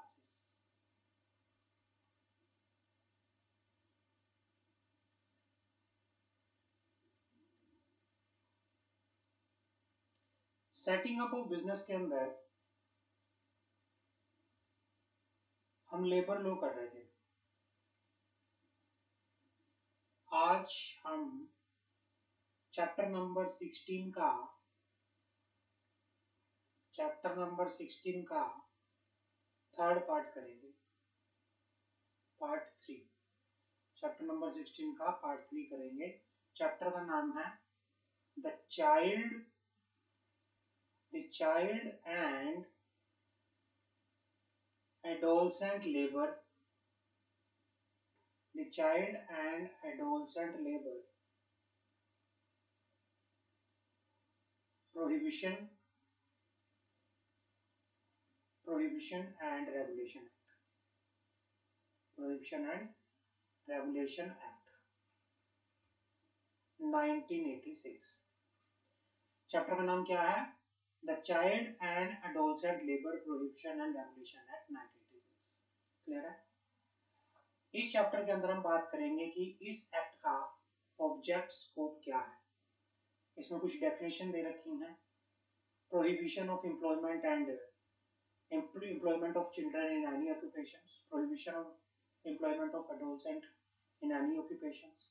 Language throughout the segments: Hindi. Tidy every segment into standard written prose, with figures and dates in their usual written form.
classes. Setting up of business के अंदर हम लेबर लॉ कर रहे थे। आज हम चैप्टर नंबर 16 का थर्ड पार्ट करेंगे, पार्ट 3। चैप्टर नंबर 16 का पार्ट 3 करेंगे। चैप्टर का नाम है the child and adolescent labor, the child and adolescent labor, prohibition and regulation act, prohibition and regulation act 1986। Chapter का नाम क्या है? The child and adolescent labour prohibition and regulation act 1986। Clear है? इस चैप्टर के अंदर हम बात करेंगे कि इस एक्ट का ऑब्जेक्ट स्कोप क्या है। इसमें कुछ डेफिनेशन दे रखी हैं। Prohibition of employment and employment of children in any occupations, prohibition of employment of adolescent in any occupations,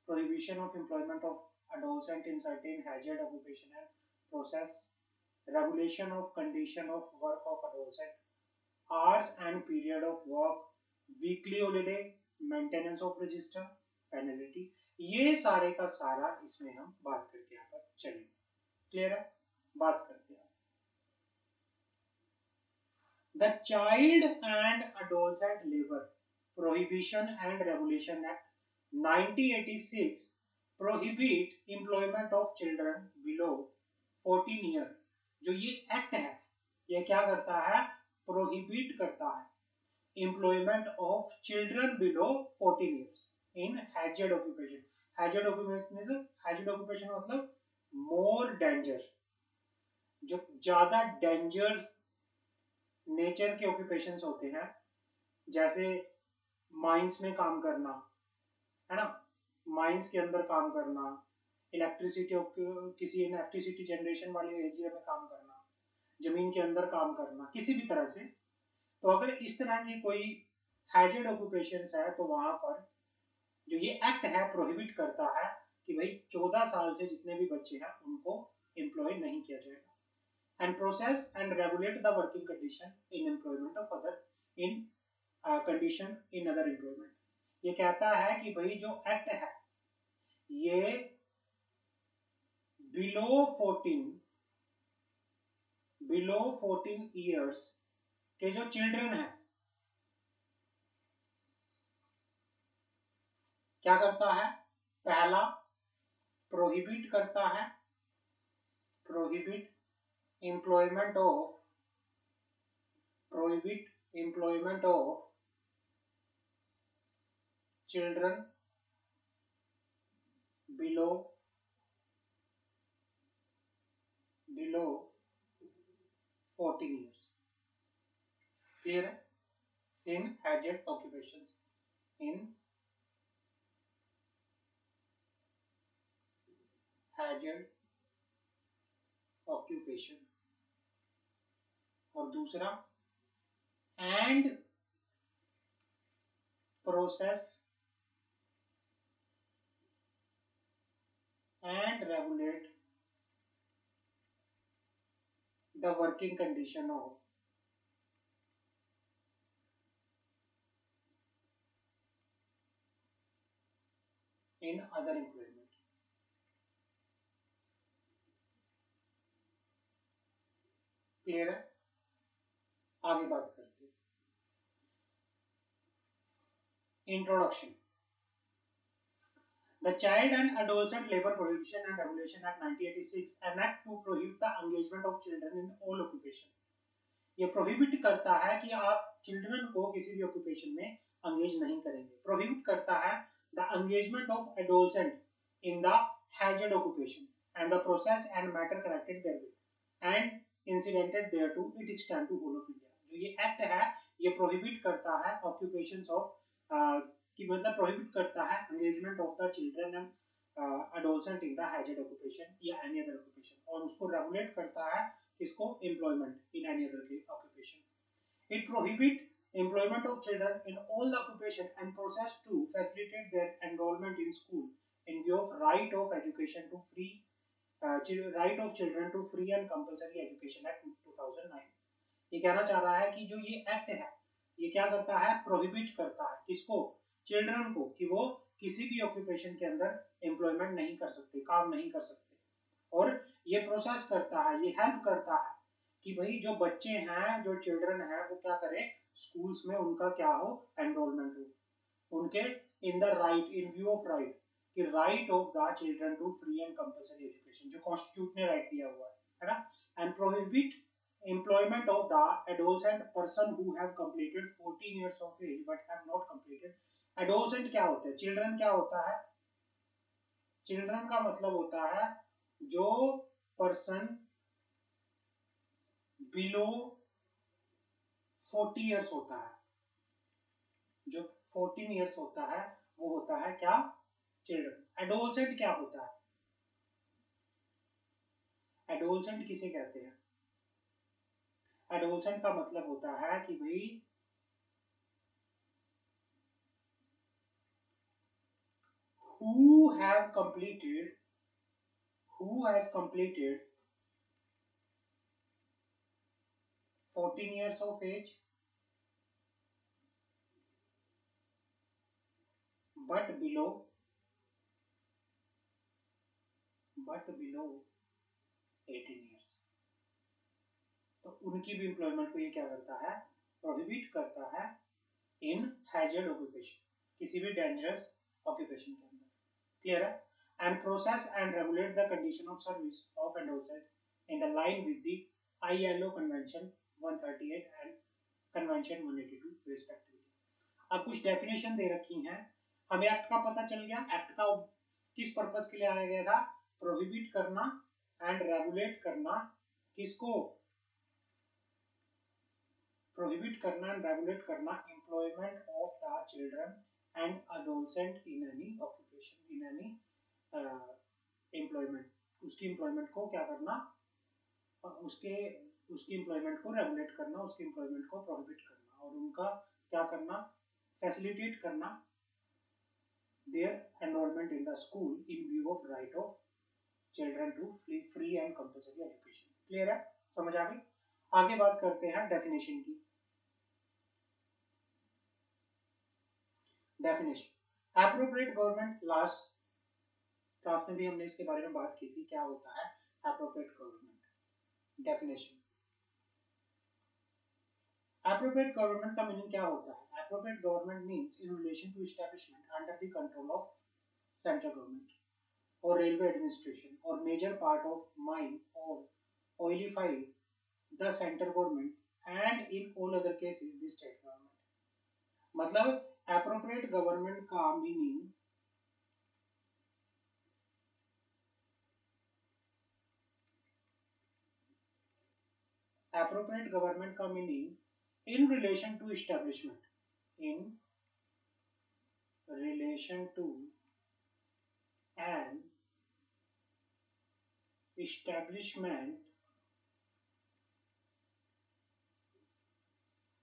prohibition of employment of adolescent in certain hazard occupation and process, regulation of condition of work of adolescent, hours and period of work, weekly holiday, maintenance of register, penalty, ये सारे का सारा इसमें हम बात करके यहाँ पर चलेंगे। क्लियर है? बात करते हैं। The Child and Adolescent Labor Prohibition and Regulation Act 1986 prohibit employment of children below 14 year। जो ये एक्ट है ये क्या करता है? प्रोहिबिट करता है employment of children below 14 years in hazard occupation. Hazard occupation मतलब मोर डेंजर, जो ज्यादा डेंजर्स नेचर के ऑक्यूपेशंस होते हैं, जैसे माइंस में काम करना है ना, माइंस के अंदर काम करना, इलेक्ट्रिसिटी किसी इलेक्ट्रिसिटी जनरेशन वाले एरिया में काम करना, जमीन के अंदर काम करना, किसी भी तरह से। तो अगर इस तरह की कोई हैजर्ड ऑक्यूपेशंस है तो वहां पर जो ये एक्ट है प्रोहिबिट करता है कि भाई 14 साल से जितने भी बच्चे हैं उनको एम्प्लॉय नहीं किया जाएगा। And process and regulate the working condition in employment of other in condition in other employment। ये कहता है कि भाई जो एक्ट है ये बिलो 14 years के जो चिल्ड्रन है क्या करता है? पहला प्रोहिबिट करता है, prohibit employment of children below 14 years। Clear है? इन हैजर्ड ऑक्यूपेशंस, इन हैजर्ड ऑक्यूपेशन। और दूसरा and process and regulate the working condition of in other employment. Clear है? आगे बात करते हैं। Introduction. The Child and Adolescent Labor Prohibition and Regulation Act 1986 an act to prohibit the engagement of children in all occupation। ये प्रोहिबिट करता है कि आप चिल्ड्रन को किसी भी ऑक्यूपेशन में एंगेज नहीं करेंगे। प्रोहिबिट करता है the engagement of adolescent in the hazard occupation and the process and matter connected therewith and incidented thereto it extend to whole of India। जो ये एक्ट है ये प्रोहिबिट करता है ऑक्यूपेशंस ऑफ कि मतलब प्रोहिबिट करता है engagement of the children and adolescent in the hazard occupation या एनी अदर ऑक्यूपेशन, और उसको रेगुलेट करता है किसको, employment in any other occupation. It prohibit employment of children in all the occupation and process to facilitate their enrollment in school in view of right of education to free right of children to free and compulsory education act 2009। ये कहना चाह रहा है कि जो ये एक्ट है ये क्या करता है, प्रोहिबिट करता है किसको, चिल्ड्रन को, कि वो किसी भी ऑक्यूपेशन के अंदर एम्प्लॉयमेंट नहीं कर सकते, काम नहीं कर सकते। और ये प्रोसेस करता है, ये हेल्प करता है कि भाई जो बच्चे हैं, जो चिल्ड्रन है, वो क्या करें, स्कूल्स में उनका क्या हो, एनरोलमेंट हो, उनके in the right, in view of right, कि right of the children to free and compulsory education, जो कॉन्स्टिट्यूट ने राइट दिया हुआ है ना। And prohibit employment of the adolescent person who have completed 14 years of age but have not completed। adolescent क्या होता है, children क्या होता है, children का मतलब होता है जो person below 40 years होता है, जो 14 years होता है वो होता है क्या, चिल्ड्रन। एडोलसेंट क्या होता है, एडोलसेंट किसे कहते हैं, एडोलसेंट का मतलब होता है कि भाई who have completed, who has completed 14 years of age but below 18 years, तो उनकी भी एम्प्लॉयमेंट को ये क्या करता है, प्रोहिबिट करता है इन हैजर्ड ऑक्यूपेशन, किसी भी डेंजरस ऑक्यूपेशन के अंदर। क्लियर है। And process and regulate the condition of service of adolescent in the line with the ILO convention 138 and convention 182 respectively. अब कुछ डेफिनेशन दे रखी हैं, हमें एक्ट का पता चल गया, एक्ट का किस पर्पस के लिए आया गया था, प्रोहिबिट करना एंड रेगुलेट करना, किसको, प्रोहिबिट करना एंड रेगुलेट करना employment of the children and adolescent in any occupation, in any employment, उसकी एम्प्लॉयमेंट को क्या करना, उसके उसकी एम्प्लॉयमेंट को रेगुलेट करना, उसकी एम्प्लॉयमेंट को प्रोहिबिट करना, और उनका क्या करना, फैसिलिटेट करना their enrollment in the school in view of right of children to free and compulsory education। Clear है, समझ आ गई। आगे बात करते हैं डेफिनेशन की। Definition, appropriate government, last class में भी हमने इसके बारे में बात की थी, क्या होता है appropriate government. Definition, appropriate government का मीनिंग क्या होता है, appropriate government means in relation to establishment under the control of central government or railway administration or major part of mine or oily file the center government and in all other cases the state government। मतलब appropriate government का मीनिंग, appropriate government का meaning in relation to establishment, in relation to an establishment,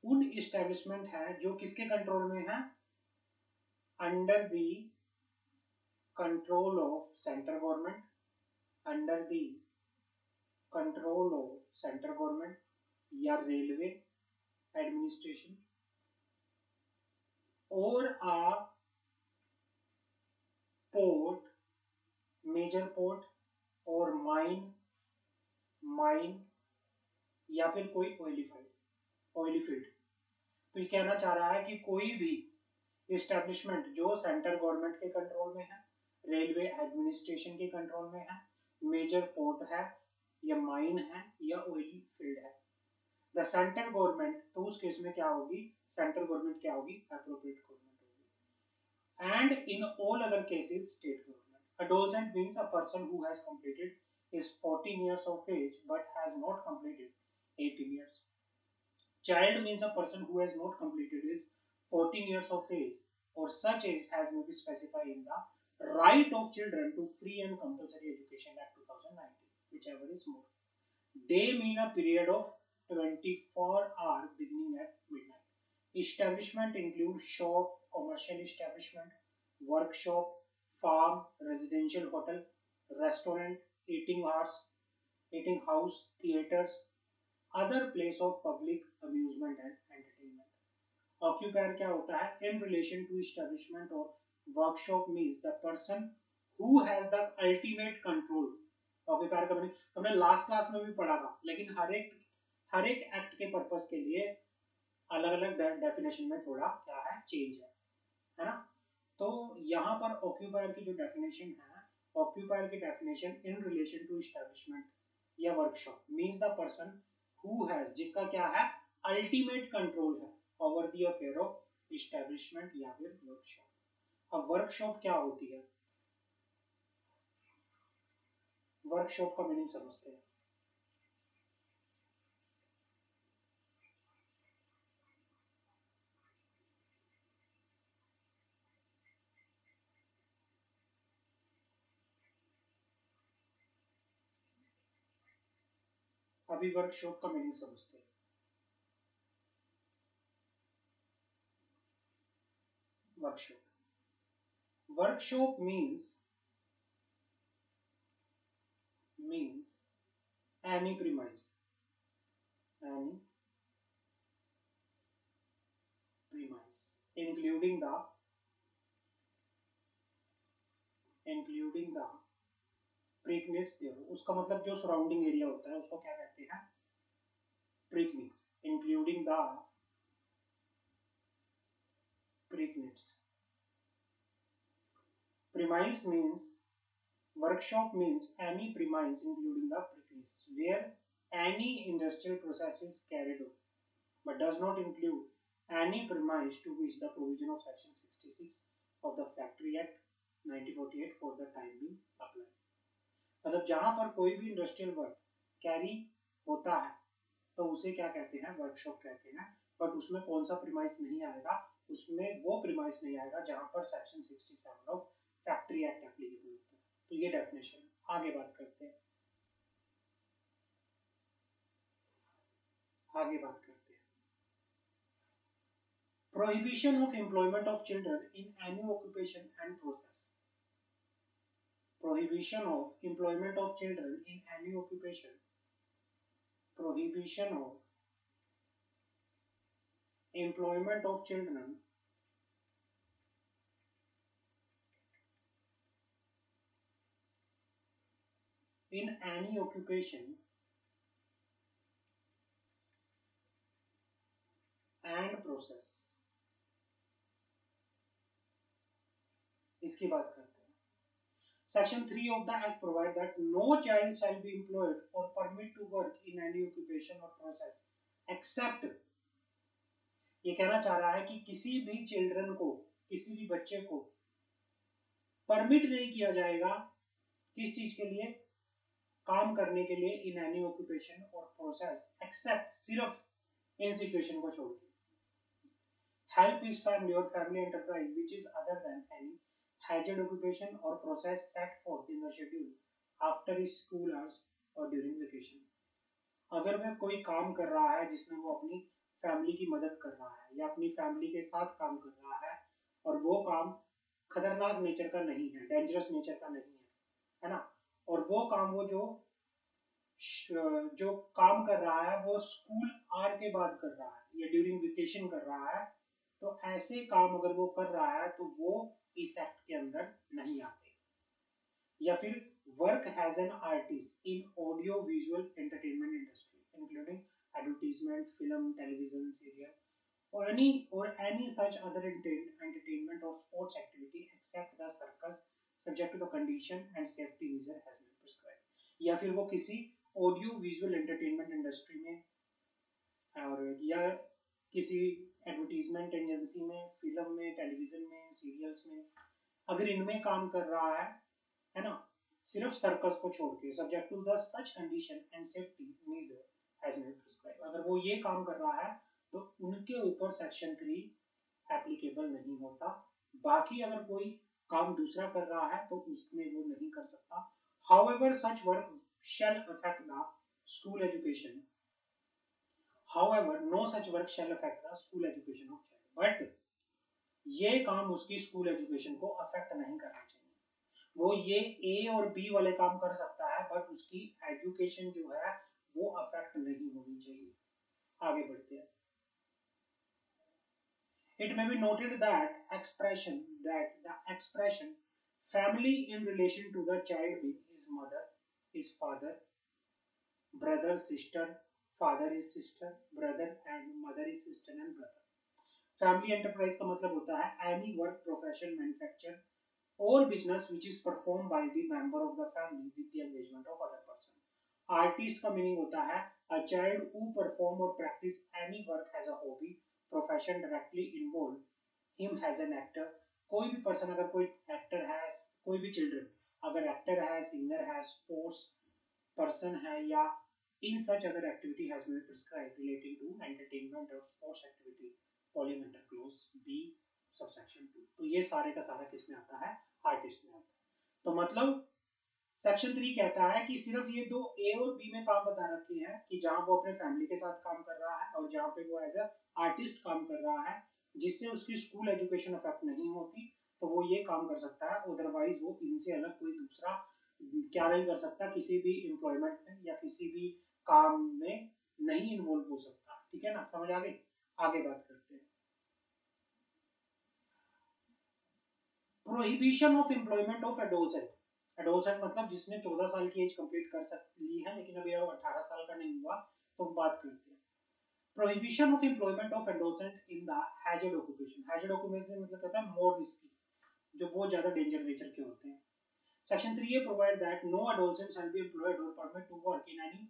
उन एस्टेब्लिशमेंट है जो किसके कंट्रोल में है, under the control of central government, under the control of central government या रेलवे एडमिनिस्ट्रेशन और आ पोर्ट, मेजर पोर्ट और माइन या फिर कोई ऑयली फील्ड। तो ये कहना चाह रहा है कि कोई भी एस्टेब्लिशमेंट जो सेंट्रल गवर्नमेंट के कंट्रोल में है, रेलवे एडमिनिस्ट्रेशन के कंट्रोल में है, मेजर पोर्ट है या माइन है या ऑयली फील्ड है, द सेंट्रल गवर्नमेंट, तो उस केस में क्या होगी, सेंट्रल गवर्नमेंट क्या होगी, एप्रोप्रिएट गवर्नमेंट होगी। And in all other cases state government. Adolescent means a person who has completed is 14 years of age but has not completed 18 years। Child means a person who has not completed his 14 years of age or such age as may be specified in the Right of Children to Free and Compulsory Education Act 2019, whichever is more. Day mean a period of 24 hours beginning at midnight. Establishment include shop, commercial establishment, workshop, farm, residential hotel, restaurant, eating house, theaters, other place of public amusement and entertainment. Occupier क्या होता है? In relation to establishment or workshop means the person who has the ultimate control. Occupier का मतलब हमने लास्ट क्लास में भी पढ़ा था, लेकिन हर एक एक्ट के पर्पस के लिए अलग अलग डेफिनेशन में थोड़ा क्या है चेंज है ना. तो यहाँ पर ऑक्यूपायर की जो डेफिनेशन है, ऑक्यूपायर की definition in relation to establishment या workshop means the person who has, जिसका क्या है अल्टीमेट कंट्रोल है over the affair of establishment या फिर वर्कशॉप. अब वर्कशॉप क्या होती है? वर्कशॉप का मीनिंग समझते हैं. अभी वर्कशॉप का मीनिंग समझते हैं. Workshop means any premise including the प्रीकनिक्स. उसका मतलब जो सराउंडिंग एरिया होता है उसको क्या कहते हैं? Precincts. Including the precincts. Premise means workshop means any premise including the premise where any industrial process is carried out but does not include any premise to which the provision of section 66 of the Factory Act 1948 for the time being apply. मतलब जहां पर कोई भी इंडस्ट्रियल वर्क कैरी होता है तो उसे क्या कहते हैं? वर्कशॉप कहते हैं. बट उसमें कौन सा प्रीमाइस नहीं आएगा? उसमें वो प्रीमाइस नहीं आएगा जहां पर section 67 of factory act applicable होता है. तो ये डेफिनेशन. आगे बात करते हैं. Prohibition of employment of children in any occupation and process. Prohibition of employment of children in any occupation. Prohibition of employment of children in any occupation and process. इसकी बात करते हैं. Section 3 of the Act provides that no child shall be employed or permitted to work in any occupation or process except. ये कहना चाह रहा है कि किसी भी चिल्ड्रन को, किसी भी बच्चे को परमिट नहीं किया जाएगा किस चीज के लिए? काम करने के लिए इन एनी ऑक्यूपेशन और प्रोसेस एक्सेप्ट, सिर्फ इन सिचुएशन को छोड़ के. हेल्प इज फैमिली और family enterprise which is other than any hazard occupation और process set forth in the schedule after school hours और ड्यूरिंग वेकेशन. अगर वह कोई काम कर रहा है जिसमें वो अपनी फैमिली की मदद कर रहा है या अपनी फैमिली के साथ काम कर रहा है और वो काम खतरनाक नेचर का नहीं है, डेंजरस नेचर का नहीं है ना, और वो काम वो जो काम कर रहा है वो स्कूल आर के बाद कर रहा है या ड्यूरिंग वेकेशन कर रहा है, तो ऐसे काम अगर वो कर रहा है तो वो इस एक्ट के अंदर नहीं आते. या फिर work as an artist in audio visual entertainment industry including advertisement, film, television, serial or any such other entertainment or sports activity except the circus subject to the condition and safety measure has been prescribed. या फिर वो किसी ऑडियो विजुअल एंटरटेनमेंट इंडस्ट्री में और या किसी एडवर्टीजमेंट एजेंसी में, फिल्म में, टेलीविजन में, सीरियल्स में, अगर इनमें काम कर रहा है ना, सिर्फ सर्कस को छोड़ के, subject to the such condition and safety measure has been prescribe. अगर वो ये काम कर रहा है तो उनके ऊपर सेक्शन 3 एप्लीकेबल नहीं होता। बाकी अगर कोई काम दूसरा कर रहा है तो उसमें वो नहीं कर सकता। However such work shall affect the school education, however no such work shall affect the school education of child, but ये काम उसकी स्कूल एजुकेशन को अफेक्ट नहीं करना चाहिए। वो ये ए और बी वाले काम कर सकता है बट उसकी एजुकेशन जो है वो अफेक्ट नहीं होनी चाहिए। आगे बढ़ते हैं। It may be noted that the expression family in relation to the child being his mother, his father, brother, sister, father is sister, brother and mother is sister and brother. Family enterprise का मतलब होता है any work, profession, manufacture or business which is performed by the member of the family with the engagement of other person. Artist का meaning होता है a child who perform or practice any work as a hobby, profession directly involved him as an actor. कोई भी पर्सन अगर कोई एक्टर है, कोई भी चिल्ड्रन अगर एक्टर है, सिंगर है, स्पोर्ट्स पर्सन है या in such other activity has been prescribed relating to entertainment और sports activity following under clause B subsection 2। तो ये सारे का सारा किस में आता है? आर्टिस्ट में आता है। तो मतलब सेक्शन 3 कहता है कि सिर्फ ये दो ए और बी में काम बता रखे हैं कि जहां वो अपने फैमिली के साथ काम कर रहा है और जहां पे वो एज अ आर्टिस्ट काम कर रहा है जिससे उसकी स्कूल एजुकेशन अफेक्ट नहीं होती, तो वो ये काम कर सकता है। अदरवाइज वो इनसे अलग कोई दूसरा क्या नहीं कर सकता, किसी भी एम्प्लॉयमेंट में या किसी भी काम में नहीं इन्वॉल्व हो सकता। ठीक है ना, समझ आ गई? आगे बात करते हैं। Prohibition of employment of adolescent. Adolescent मतलब जिसने 14 साल की एज कंप्लीट कर ली है लेकिन अभी 18 साल का नहीं हुआ, तो हम बात करते हैं। Prohibition of employment of adolescent in the hazard occupation. Hazard occupation मतलब कहता है मोर रिस्की, जो बहुत ज्यादा डेंजर नेचर के होते हैं। Section 3A provide that no adolescent shall be employed or permitted to work in any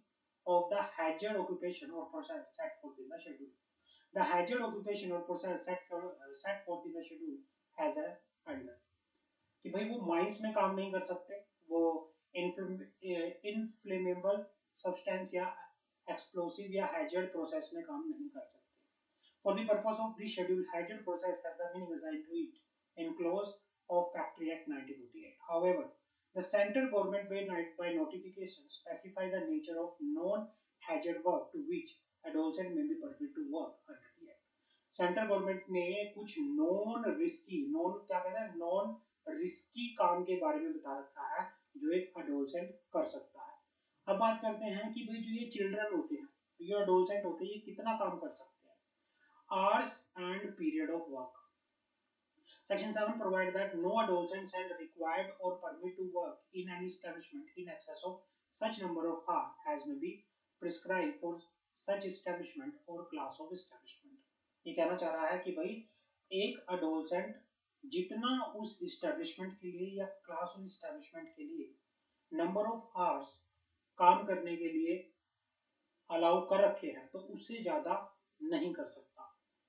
of the hazard occupation or process set forth in the schedule. The hazard occupation or process set forth in the schedule has a under कि भाई वो माइंस में काम नहीं कर सकते, वो इनफ्लेमेबल सब्सटेंस या एक्सप्लोसिव या हैजर्ड प्रोसेस में काम नहीं कर सकते। For the purpose of this schedule, hazard process has the meaning assigned to it in clause of Factory Act 1948. However, the central government by notification specify the nature of non-hazard work to which adolescent may be permitted to work under the act. Central government ने कुछ नॉन रिस्की, नॉन क्या कहते हैं, नॉन रिस्की काम के बारे में बता रखा है जो एक अडोलसेंट कर सकता है। अब बात करते हैं कि भाई जो ये चिल्ड्रन होते हैं, ये अडोलसेंट होते हैं, ये कितना काम कर सकते हैं। Hours and period of work. Section 7 provide that no adolescent shall required or permit to work in any establishment in excess of such number of hours as may be prescribed for such establishment or class of establishment. ये कहना चाह रहा है कि भाई एक अडोलसेंट जितना उस इस्टेब्लिशमेंट के लिए या क्लास ऑफ इस्टेब्लिशमेंट के लिए नंबर ऑफ आवर्स काम करने के लिए अलाउ कर रखे हैं तो उससे ज्यादा नहीं कर सकता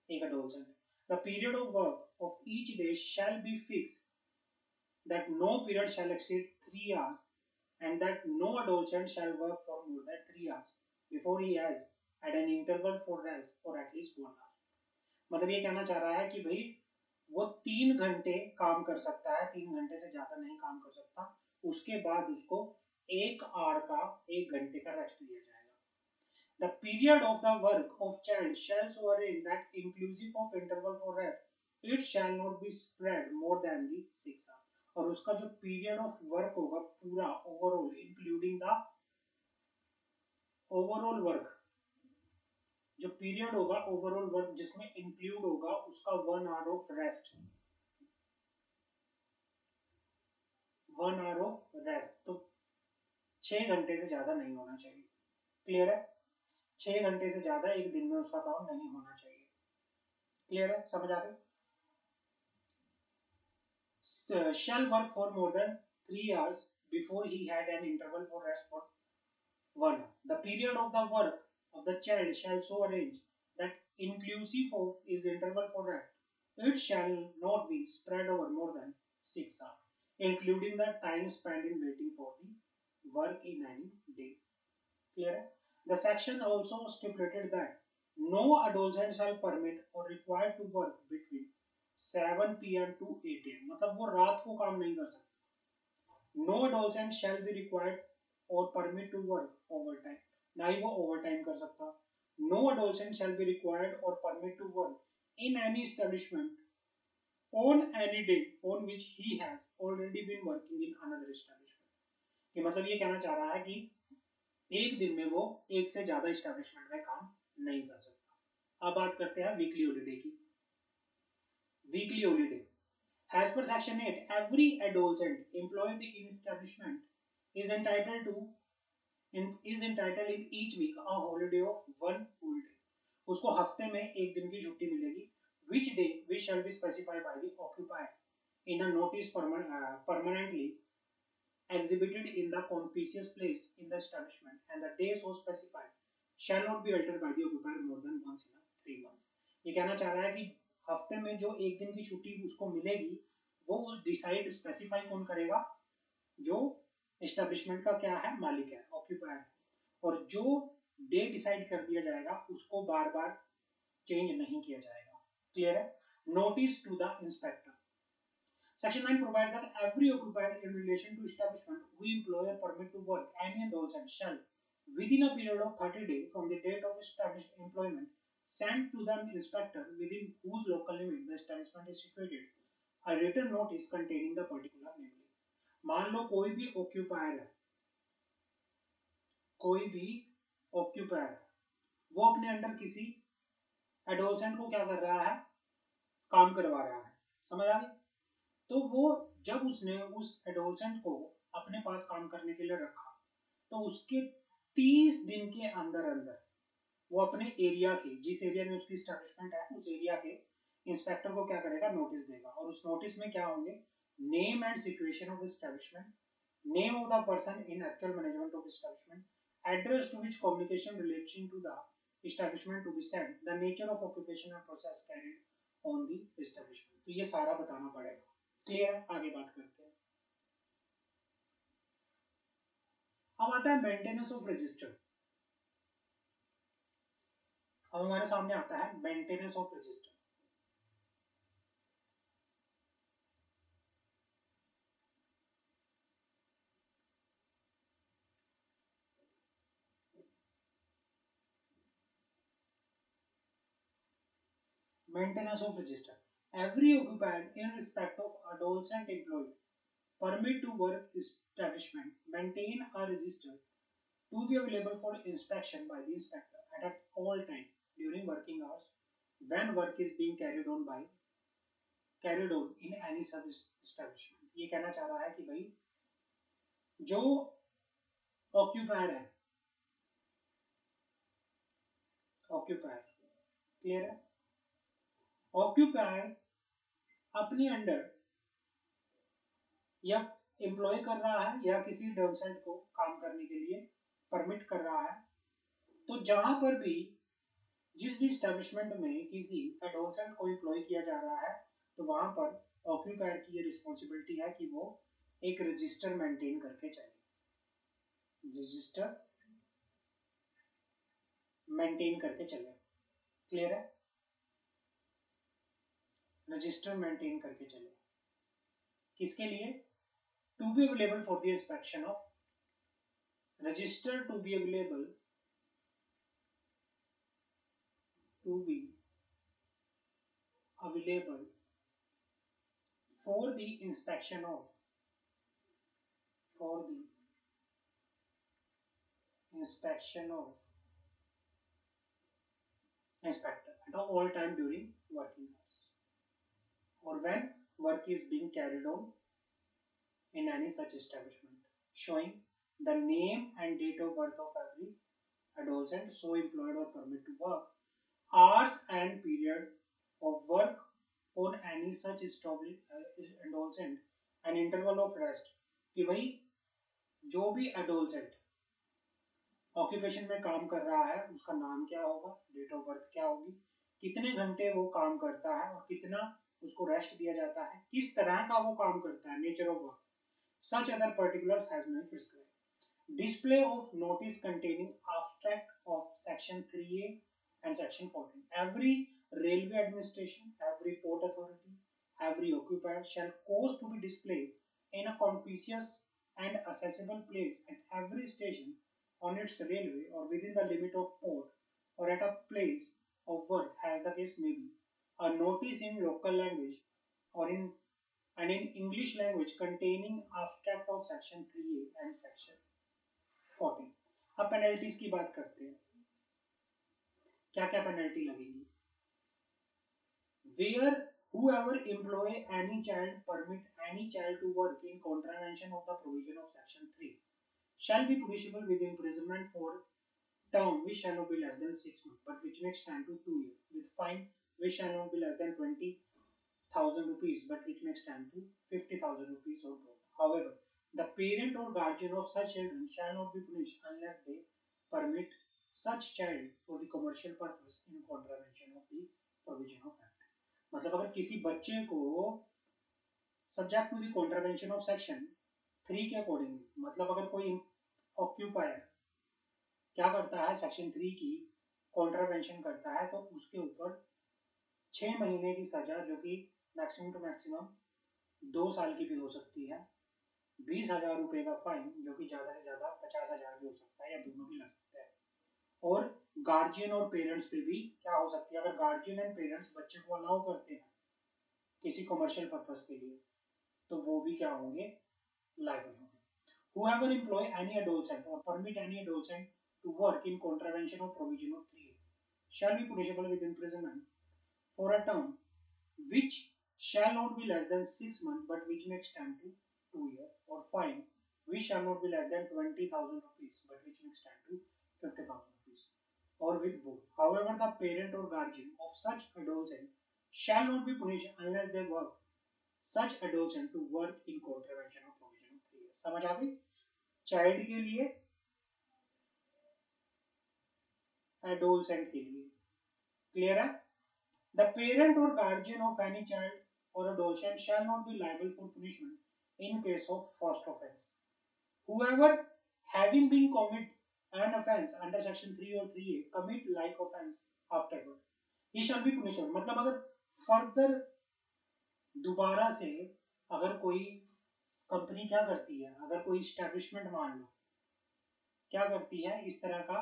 एक adolescent. The period of work of each day shall be fixed, that no period shall exceed 3 hours, and that no adolescent shall work for more than 3 hours before he has had an interval for rest for at least 1 hour. मतलब ये कहना चाह रहा है कि भाई वो 3 घंटे काम कर सकता है, 3 घंटे से ज्यादा नहीं काम कर सकता, उसके बाद उसको 1 आवर का 1 घंटे का रेस्ट दिया जाएगा। The period of the work of child shall so arrange that inclusive of interval for rest, it shall not be spread more than the 6 hours. और उसका जो पीरियड ऑफ वर्क होगा पूरा overall including the overall work, जो पीरियड होगा ओवरऑल वर्क जिसमें इंक्लूड होगा उसका 1 hour of rest, 1 hour of rest, तो 6 घंटे से ज्यादा नहीं होना चाहिए। क्लियर है? 6 घंटे से ज्यादा एक दिन में उसका काम नहीं होना चाहिए। क्लियर है? समझ आ गई? Shall work for more than 3 hours before he had an interval for rest for 1 hour. The period of the work of the child shall so arrange that inclusive of his interval for rest, it shall not be spread over more than 6 hours, including the time spent in waiting for the work in any day. Clear? The section also stipulated that no adolescent shall permit or required to work between 7 p.m. to 8 a.m. मतलब वो रात को काम नहीं कर सकता. No adolescent shall be required or permit to work overtime. ना ही वो overtime कर सकता. No adolescent shall be required or permit to work in any establishment on any day on which he has already been working in another establishment. कि मतलब ये कहना चाह रहा है कि एक दिन में वो एक से ज्यादा इस्टेब्लिशमेंट में काम नहीं कर सकता. अब बात करते हैं वीकली हॉलीडे की. Weekly holiday as per section 8, every adolescent employed in establishment is entitled to in each week a holiday of one full day. उसको हफ्ते में एक दिन की छुट्टी मिलेगी. Which day which shall be specified by the occupier in a notice permanently exhibited in the conspicuous place in the establishment, and the day so specified shall not be altered by the occupier more than once in a 3 months. ये कहना चाह रहा है कि हफ्ते में जो एक दिन की छुट्टी उसको मिलेगी वो डिसाइड स्पेसिफाई कौन करेगा, जो एस्टेब्लिशमेंट का क्या है, मालिक है, ऑक्यूपायर है. और जो डे डिसाइड कर दिया जाएगा उसको बार बार चेंज नहीं किया जाएगा. क्लियर है. Notice to the inspector. Section 9 provides that every occupier in relation to establishment who employer permit to work any adolescent shall, within a period of 30 days from the date of established employment, send to the inspector within whose local limit the establishment is situated a written notice containing the particular namely. मान लो कोई भी occupier है, कोई भी occupier है, वो अपने अंडर किसी adolescent को क्या कर रहा है, काम करवा रहा है. समझ आ गई. तो वो जब उसने उस एडोलसेंट को अपने पास काम करने के लिए रखा तो उसके 30 दिन के अंदर अंदर वो अपने एरिया के, जिस एरिया में उसकी एस्टैब्लिशमेंट है, उस एरिया के इंस्पेक्टर को क्या करेगा, नोटिस देगा. और उस नोटिस में क्या होंगे, name and situation of establishment, name of the person in actual management of establishment, address to which communication relation to the establishment to be sent, the nature of occupation and process carried on the establishment. तो ये सारा बताना पड़ेगा. क्लियर है. आगे बात करते हैं. अब आता है मेंटेनेंस ऑफ रजिस्टर. अब हमारे सामने आता है maintenance of register. Maintenance of register. Every occupier in respect of adolescent employee permit to work establishment maintain a register to be available for inspection by the inspector at all time during working hours when work is being carried on in any service establishment. ये कहना चाह रहा है कि भाई जो ऑक्यूपायर है, ऑक्यूपायर क्लियर है, ऑक्यूपायर अपने अंडर या एम्प्लॉय कर रहा है या किसी एडोलसेंट को काम करने के लिए परमिट कर रहा है. तो जहां पर भी जिस भी एस्टेब्लिशमेंट में किसी एडोलसेंट को एम्प्लॉय किया जा रहा है तो वहां पर ऑक्यूपायर की ये रिस्पॉन्सिबिलिटी है कि वो एक रजिस्टर मेंटेन करके चले. रजिस्टर मेंटेन करके चले. क्लियर है. रजिस्टर मेंटेन करके चले. किसके लिए, to be available for the inspection of, register to be available for the inspection of inspector at all time during working hours or when work is being carried on in any such establishment, showing the name and date of birth of every adolescent so employed or permit to work, hours and period of work on any such adolescent, an interval of rest. कि भाई जो भी एडोलसेंट ऑक्यूपेशन में काम कर रहा है उसका नाम क्या होगा, डेट ऑफ बर्थ क्या होगी, कितने घंटे वो काम करता है और कितना उसको रेस्ट दिया जाता है, किस तरह का वो काम करता है, nature of work, such other particulars has been prescribed. Display of notice containing abstract of section 3A and section 14. Every railway administration, every port authority, every occupier shall cause to be displayed in a conspicuous and accessible place at every station on its railway or within the limit of port or at a place of work as the case may be, a notice in local language or in English language containing abstract of section 3A and section 14. अब पेनल्टीज की बात करते हैं, क्या क्या पेनल्टी लगेगी. Where whoever employ any child permit any child to work in contravention of the provision of section 3 shall be punishable with imprisonment for term which shall not be less than 6 months but which may extend to 2 years, with fine which shall not be less than 20,000 rupees but which may extend to 50,000 rupees or both. However, the parent or guardian of such children shall not be punished unless they permit such child for the commercial purpose in contravention of the provision of act. मतलब अगर किसी बच्चे को subject to the contravention of section 3 के अकॉर्डिंग, मतलब अगर कोई ऑक्यूपायर क्या करता है सेक्शन 3 की कॉन्ट्रावेंशन करता है तो उसके ऊपर 6 महीने की सजा जो कि मैक्सिमम टू मैक्सिमम 2 साल की भी हो सकती है, 20,000 रुपए का फाइन जो कि ज्यादा से ज्यादा 50,000 भी हो सकता है या दोनों भी लग सकते हैं, और गार्जियन और पेरेंट्स पे भी क्या हो सकती है, अगर गार्जियन एंड पेरेंट्स बच्चे को अलाउ करते हैं किसी कमर्शियल पर्पस के लिए तो वो भी क्या होंगे, लायबल होंगे. Whoever employ any adolescent or permit any adolescent to work in contravention of provision of 3 shall be punishable with imprisonment for a term which shall not be less than 6 months but which may extend to 2 years, or fine which shall not be less than 20,000 rupees but which may extend to 50,000 rupees, or with both. However, the parent or guardian of such adolescent shall not be punished unless they work such adolescent to work in contravention of provision of 3 years. समझ आ गई. चाइल्ड के लिए, एडोलसेंट के लिए क्लियर है. The parent or guardian of any child or adolescent shall not be liable for punishment in case of first offense. Whoever having been commit an offense under section 3 or 3A commit like offense afterward, he shall be punishable. मतलब अगर फर्दर दोबारा से अगर कोई कंपनी क्या करती है, अगर कोई स्टैब्लिशमेंट मान लो क्या करती है इस तरह का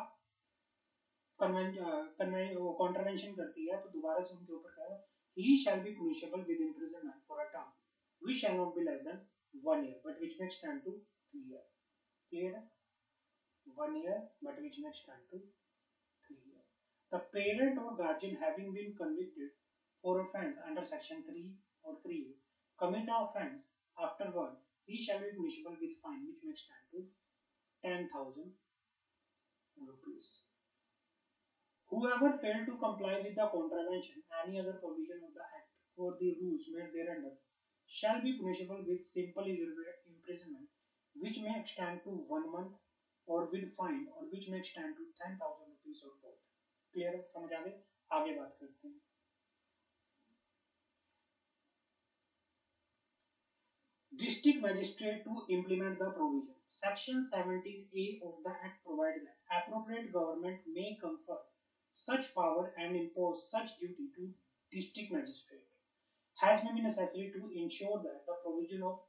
कॉन्ट्रावेंशन करती है तो दोबारा से उनके ऊपर क्या है, he shall be punishable with imprisonment for a term which shall not be less than 1 year but which may extend to 3 years. Clear है? 1 year but which may extend to 3 years. The parent or guardian having been convicted for offense under section 3 or 3A commit an offense afterward, he shall be punishable with fine which may extend to 10,000 rupees. Whoever failed to comply with the contravention, any other provision of the act or the rules made thereunder shall be punishable with simple imprisonment which may extend to 1 month or with fine or which may extend to 10,000 rupees or both. Clear है? समझ आ गए? आगे बात करते हैं. District magistrate to implement the provision. Section 17A of the Act provides that appropriate government may confer such power and impose such duty to district magistrate has may be necessary to ensure that the provision of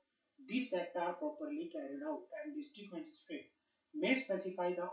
this act are properly carried out, and district magistrate may specify the